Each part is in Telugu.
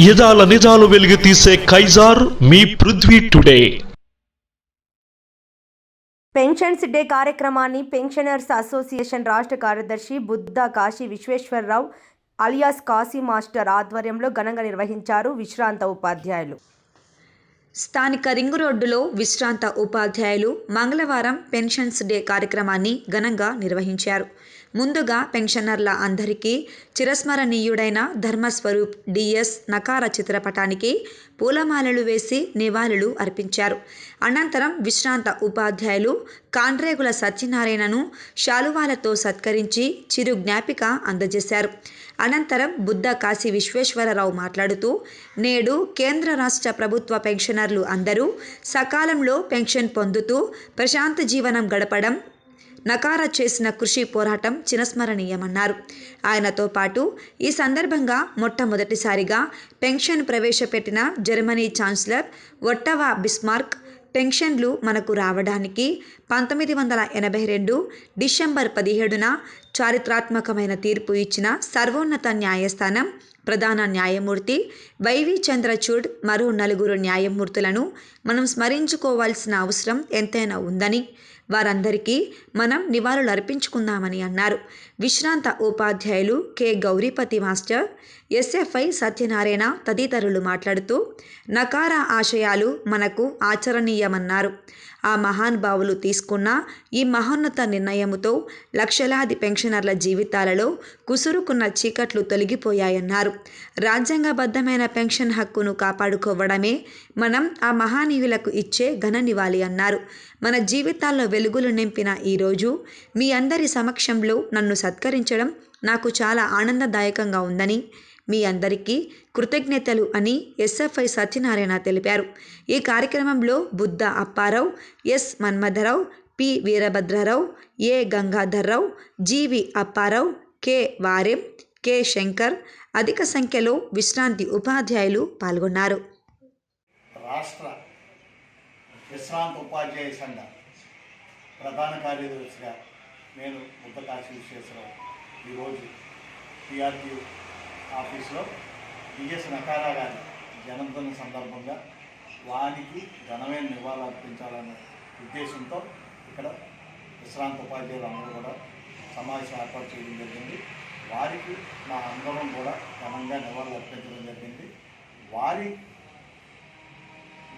యదాల నిజాలు వెలుగు తీసే కైజార్ మీ పృథ్వీ టుడే. పెన్షన్స్ డే కార్యక్రమాన్ని పెన్షనర్స్ అసోసియేషన్ రాష్ట్ర కార్యదర్శి బుద్ధ కాశీ విశ్వేశ్వరరావు అలియాస్ కాశీ మాస్టర్ ఆధ్వర్యంలో ఘనంగా నిర్వహించారు. విశ్రాంత ఉపాధ్యాయులు స్థానిక రింగు రోడ్డులో విశ్రాంత ఉపాధ్యాయులు మంగళవారం పెన్షన్స్ డే కార్యక్రమాన్ని ఘనంగా నిర్వహించారు. ముందుగా పెన్షనర్ల అందరికీ చిరస్మరణీయుడైన ధర్మస్వరూప్ డిఎస్ నకార చిత్రపటానికి పూలమాలలు వేసి నివాళులు అర్పించారు. అనంతరం విశ్రాంత ఉపాధ్యాయులు కాండ్రేగుల సత్యనారాయణను శాలువాలతో సత్కరించి చిరు జ్ఞాపిక అందజేశారు. అనంతరం బుద్ధ కాశీ విశ్వేశ్వరరావు మాట్లాడుతూ, నేడు కేంద్ర రాష్ట్ర ప్రభుత్వ పెన్షనర్లు అందరూ సకాలంలో పెన్షన్ పొందుతూ ప్రశాంత జీవనం గడపడం నకార చేసిన కృషి పోరాటం చిరస్మరణీయమన్నారు. ఆయనతో పాటు ఈ సందర్భంగా మొట్టమొదటిసారిగా పెన్షన్ ప్రవేశపెట్టిన జర్మనీ ఛాన్సలర్ ఒట్టవా బిస్మార్క్ పెన్షన్లు మనకు రావడానికి 1982 డిసెంబర్ 17న చారిత్రాత్మకమైన తీర్పు ఇచ్చిన సర్వోన్నత న్యాయస్థానం ప్రధాన న్యాయమూర్తి వైవి చంద్రచూడ్ మరో 4 న్యాయమూర్తులను మనం స్మరించుకోవాల్సిన అవసరం ఎంతైనా ఉందని, వారందరికీ మనం నివాళులు అర్పించుకుందామని అన్నారు. విశ్రాంత ఉపాధ్యాయులు K Gouripati master, SFI Satyanarayana తదితరులు మాట్లాడుతూ, నకార ఆశయాలు మనకు ఆచరణీయమన్నారు. ఆ మహానుభావులు తీసుకున్న ఈ మహోన్నత నిర్ణయముతో లక్షలాది పెన్షనర్ల జీవితాలలో కుసురుకున్న చీకట్లు తొలగిపోయాయన్నారు. రాజ్యాంగబద్ధమైన పెన్షన్ హక్కును కాపాడుకోవడమే మనం ఆ మహానీయులకు ఇచ్చే ఘన నివాళి అన్నారు. మన జీవితాల్లో వెలుగులు నింపిన ఈరోజు మీ అందరి సమక్షంలో నన్ను సత్కరించడం నాకు చాలా ఆనందదాయకంగా ఉందని, మీ అందరికీ కృతజ్ఞతలు అని ఎస్ఎఫ్ఐ సత్యనారాయణ తెలిపారు. ఈ కార్యక్రమంలో బుద్ధ అప్పారావు, ఎస్ మన్మథరావు, పి వీరభద్రరావు, ఏ గంగాధర్రావు, జీవి అప్పారావు, కె వారెం, కె శంకర్ అధిక సంఖ్యలో విశ్రాంతి ఉపాధ్యాయులు పాల్గొన్నారు. రాష్ట్ర విశ్రాంత ఉపాధ్యాయ సంఘ ప్రధాన కార్యదర్శిగా నేను బుద్ధ కాశీ విశ్వేశ్వరరావు ఈరోజు టీఆర్టీ ఆఫీసులో డిఎస్ నకారా గారి జన్మదిన సందర్భంగా వారికి ఘనమైన నివాళులు అర్పించాలనే ఉద్దేశంతో ఇక్కడ విశ్రాంత ఉపాధ్యాయులు అందరూ కూడా సమావేశం ఏర్పాటు చేయడం జరిగింది. వారికి మా అందరం కూడా ఘనంగా నివాళులు అర్పించడం జరిగింది. వారి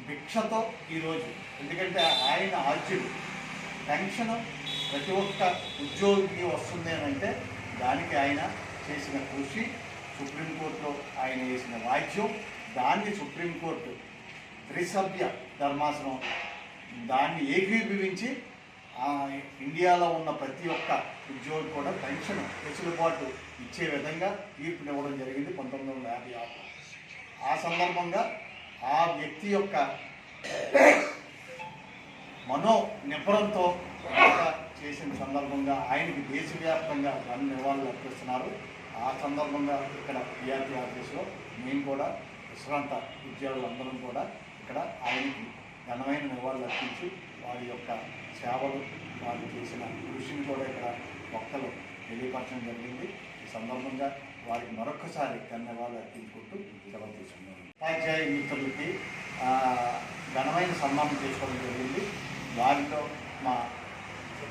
భిక్షతో ఈరోజు, ఎందుకంటే ఆయన ఆర్జ్యుడు పెన్షన్ ప్రతి ఒక్క ఉద్యోగికి వస్తుంది అని అంటే దానికి ఆయన చేసిన కృషి, సుప్రీంకోర్టులో ఆయన వేసిన వాయిద్యం, దాన్ని సుప్రీంకోర్టు త్రిసభ్య ధర్మాసనం దాన్ని ఏకీభవించి ఇండియాలో ఉన్న ప్రతి ఒక్క ఉద్యోగి కూడా పెన్షన్ వెసులుబాటు ఇచ్చే విధంగా తీర్పునివ్వడం జరిగింది 1956. ఆ సందర్భంగా ఆ వ్యక్తి యొక్క మనో నిబ్బరంతో చేసిన సందర్భంగా ఆయనకి దేశవ్యాప్తంగా నివాళులు అర్పిస్తున్నారు. ఆ సందర్భంగా ఇక్కడ టీఆర్టీ ఆఫీసులో మేము కూడా విశ్రాంత ఉద్యోగులందరం కూడా ఇక్కడ ఆయనకి ఘనమైన నివాళులు అర్పించి వారి యొక్క సేవలు, వారు చేసిన కృషిని కూడా ఇక్కడ వక్తలు తెలియపరచడం జరిగింది. ఈ సందర్భంగా వారికి మరొకసారి ధన్యవాదాలు అర్పించుకుంటూ సెలవు తీసుకున్నాను. ఉపాధ్యాయ మిత్రులకి ఘనమైన సన్మానం చేసుకోవడం జరిగింది. వారిలో మా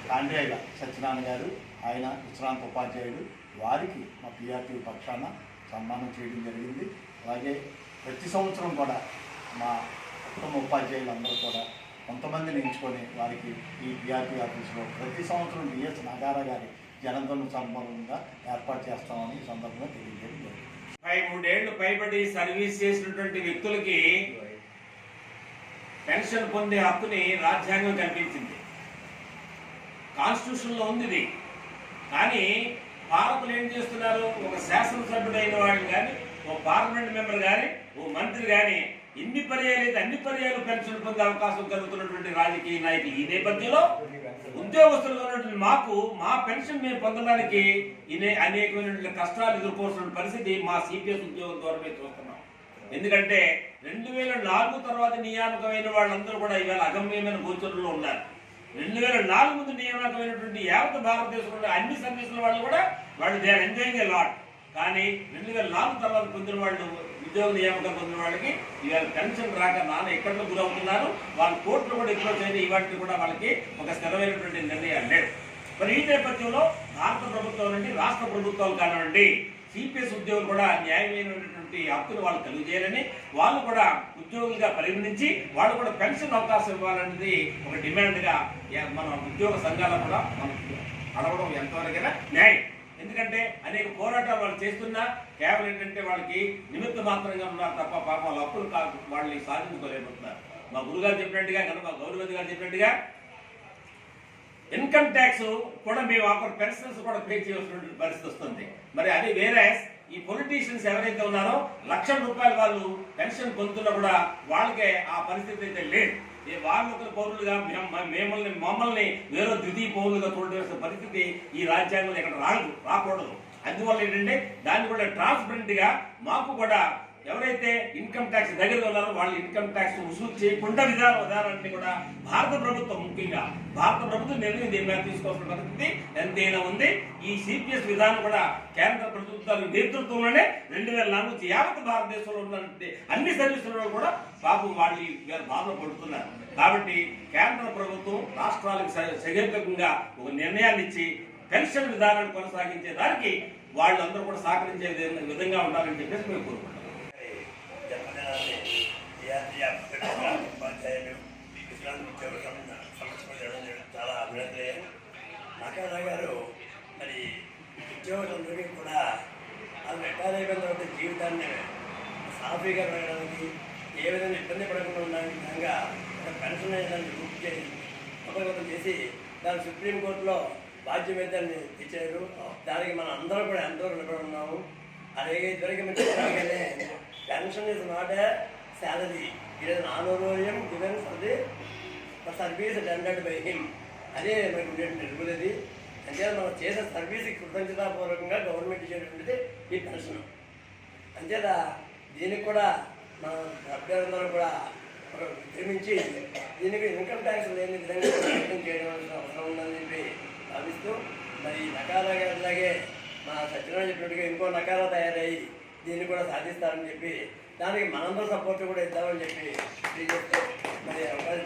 కాండ్రేగుల సత్యనారాయణ గారు, ఆయన విశ్రాంత ఉపాధ్యాయుడు, వారికి మా టీఆర్టీ పక్షాన సన్మానం చేయడం జరిగింది. అలాగే ప్రతి సంవత్సరం కూడా మా ఉత్తమ ఉపాధ్యాయులు అందరూ కూడా కొంతమందిని ఎంచుకొని వారికి ఈ టీఆర్టీ ఆఫీసులో ప్రతి సంవత్సరం డిఎస్ నకారా గారి జన్మదిన సందర్భంగా ఏర్పాటు చేస్తామని ఈ సందర్భంగా తెలియజేయడం జరిగింది. 3 ఏళ్లు పైబడి సర్వీస్ చేసినటువంటి వ్యక్తులకి పెన్షన్ పొందే హక్కుని రాజ్యాంగం కల్పించింది, కాన్స్టిట్యూషన్లో ఉంది ఇది. కానీ పాలకులు ఏం చేస్తున్నారు, ఒక శాసనసభ్యుడైన వాడిని కానీ, ఓ పార్లమెంట్ మెంబర్ కానీ, ఓ మంత్రి కానీ అన్ని పర్యాలు పెన్షన్ పొందే అవకాశం కలుగుతున్నటువంటి రాజకీయ నాయకులు ఈ నేపథ్యంలో ఉద్యోగస్తులు ఉన్నటువంటి మాకు మా పెన్షన్ మేము పొందడానికి అనేకమైనటువంటి కష్టాలు ఎదుర్కోవాల్సిన పరిస్థితి మా సిపిఎస్ ఉద్యోగం ద్వారా మేము చూస్తున్నాం. ఎందుకంటే 2004 తర్వాత నియామకమైన వాళ్ళందరూ కూడా ఇవాళ అగమ్యమైన గోచరంలో ఉన్నారు. 2004 ముందు నియామకమైనటువంటి యావత్ భారతదేశంలో అన్ని సర్వీసుల వాళ్ళు కూడా they are enjoying a lot. కానీ 2004 తర్వాత పొందిన వాళ్ళు ఉద్యోగ నియామకం పొందిన వాళ్ళకి ఇవాళ పెన్షన్ రాక నాన్న ఎక్కడికి గురవుతున్నారు, వాళ్ళ కోర్టులు కూడా ఎక్కువ చేయని ఇవాటికి కూడా వాళ్ళకి ఒక స్థిరమైనటువంటి నిర్ణయాలు లేవు. మరి ఈ నేపథ్యంలో భారత ప్రభుత్వం నుండి రాష్ట్ర ప్రభుత్వాలు కానివ్వండి, సిపిఎస్ ఉద్యోగులు కూడా న్యాయమైనటువంటి హక్కులు వాళ్ళు కలిగజేయాలని, వాళ్ళు కూడా ఉద్యోగులుగా పరిగణించి వాళ్ళు కూడా పెన్షన్ అవకాశం ఇవ్వాలనేది ఒక డిమాండ్గా మన ఉద్యోగ సంఘాలు కూడా మనం అడగడం ఎంతవరకైనా న్యాయం. ఎందుకంటే అనేక పోరాటాలు వాళ్ళు చేస్తున్నా కేవలం ఏంటంటే వాళ్ళకి నిమిత్త మాత్రంగా ఉన్నారు తప్ప పాప వాళ్ళ హక్కులు వాళ్ళని సాధించుకోలేకపోతున్నారు. మా గురుగారు చెప్పినట్టుగా మా గౌరవతి గారు చెప్పినట్టుగా ఇన్కమ్ ట్యాక్స్ కూడా మేము అక్కడ పెన్షన్స్ కూడా పే చేయాల్సినటువంటి పరిస్థితి వస్తుంది. మరి అది వేరే ఈ పొలిటీషియన్స్ ఎవరైతే ఉన్నారో ₹1,00,000 వాళ్ళు పెన్షన్ పొందుతున్నా కూడా వాళ్ళకే ఆ పరిస్థితి అయితే లేదు. వాళ్ళు ఒక పౌరులుగా మమ్మల్ని వేరే ద్వితీయ పౌరులుగా చూడవలసిన పరిస్థితి ఈ రాజ్యాంగంలో ఇక్కడ రాకూడదు. అందువల్ల ఏంటంటే దాన్ని కూడా ట్రాన్స్పరెంట్ గా మాకు కూడా ఎవరైతే ఇన్కమ్ ట్యాక్స్ దగ్గర ఉన్నారో వాళ్ళు ఇన్కమ్ ట్యాక్స్ వసూలు చేయకుండా విధానాన్ని కూడా భారత ప్రభుత్వం ముఖ్యంగా భారత ప్రభుత్వం నిర్ణయం దీని మీద తీసుకోవాల్సిన పరిస్థితి ఎంతైనా ఉంది. ఈ సిపిఎస్ విధానం కూడా కేంద్ర ప్రభుత్వాల నేతృత్వంలోనే 2004 నుంచి యావత్ భారతదేశంలో ఉన్నటువంటి అన్ని సర్వీసులలో కూడా పాపం వాళ్ళు వీరు బాధలు పడుతున్నారు. కాబట్టి కేంద్ర ప్రభుత్వం రాష్ట్రాలకు సహేతుకంగా ఒక నిర్ణయాన్ని ఇచ్చి పెన్షన్ విధానాన్ని కొనసాగించే దానికి వాళ్ళందరూ కూడా సహకరించే విధంగా ఉండాలని చెప్పేసి మేము కోరుకుంటున్నాం. ఉపాధ్యాయులు విశ్రాంతి ఉద్యోగ సంస్థలు జరగడం చాలా అభినందనీయం. నాకారా గారు మరి ఉద్యోగులందరికీ కూడా వాళ్ళు రిటైర్ అయిపోయిన తర్వాత జీవితాన్ని సాఫీగా పెరగడానికి ఏ విధంగా ఇబ్బంది పడకుండా ఉండడానికి విధంగా పెన్షన్ దాన్ని బుక్ చేసి ఉపయోగం చేసి దాన్ని సుప్రీంకోర్టులో బాధ్యమేదాన్ని తెచ్చారు. దానికి మనం అందరూ కూడా ఎంతో రుణపడి ఉన్నాము. అలాగే ఇద్దరికి మేము చెప్పగానే pension is not a salary, it is an honorarium given for the service rendered by him. అదే మనకు నిలుపుతుంది. అంటే మనం చేసే సర్వీస్కి కృతజ్ఞతాపూర్వకంగా గవర్నమెంట్ ఇచ్చేటువంటిది ఈ పెన్షన్. అంచేత దీనికి కూడా మన అభ్యర్థులను కూడా నిర్మించి దీనికి ఇన్కమ్ ట్యాక్స్ లేని విధంగా చేయడం అవసరం ఉందని చెప్పి భావిస్తూ మరి నకారాగే మా సత్యనారాయణ చెప్పినట్టుగా ఇంకో నకారా తయారయ్యి దీన్ని కూడా సాధిస్తారని చెప్పి దానికి మనందరూ సపోర్ట్ కూడా ఇద్దామని చెప్పి మరి అవకాశం